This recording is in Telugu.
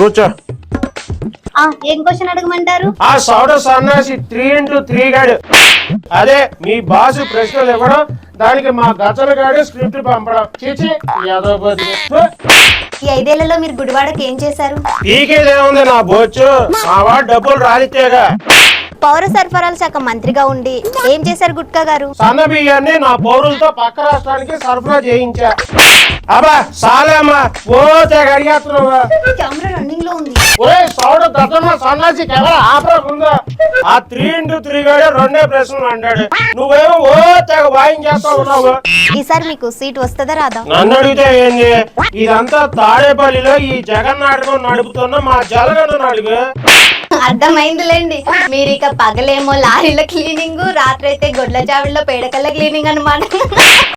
కూర్చో. ఏం క్వశ్చన్ అడగమంటారు? ఆ సౌడ సన్నాసి 3x3 గాడు, అదే మీ బాసు ప్రశ్నలు ఇవ్వడం, దానికి మా గచ్చల గాడు స్క్రిప్ట్ పంపడం. చీచి యాదవపతి. ఈ 5 ఏళ్లలో మీరు గుడివాడకి ఏం చేశారు? పీకేదేముంది నా బొచ్చు, మా వాడు డబ్బులు రాలితేగా. పౌర సరఫరాల శాఖ మంత్రిగా ఉండి ఏం చేశారు గుట్కా గారు? సన్న బియ్యాన్ని నా పౌరులతో పక్క రాష్ట్రానికి సరఫరా చేయించా. అబ్బా సాలేమ్మా, ఓ తెగ అడిగేస్తున్నావా? కెమెరా రన్నింగ్ లో ఉంది. ఒరే సౌడ దత్తమ్మ సన్నాసి కెమెరా ఆపరాకుందా? ఆ 3x3 గాడే 2 ప్రశ్నలు అంటాడు, నువ్వేమో ఓ తెగ వాయించేస్తా ఉన్నావు. ఈసారి మీకు సీట్ వస్తుందా రాదా? నన్ను అడిగితే ఏంది, ఇదంతా తాడేపల్లిలో ఈ జగన్ నాటకం నడుపుతున్న మా జలగన్న అడుగు. అర్థమైందిలేండి, మీరు ఇక పగలేమో లారీల క్లీనింగ్, రాత్రి అయితే గొడ్ల చావిళ్ళలో పేడకల్ల క్లీనింగ్ అన్నమాట.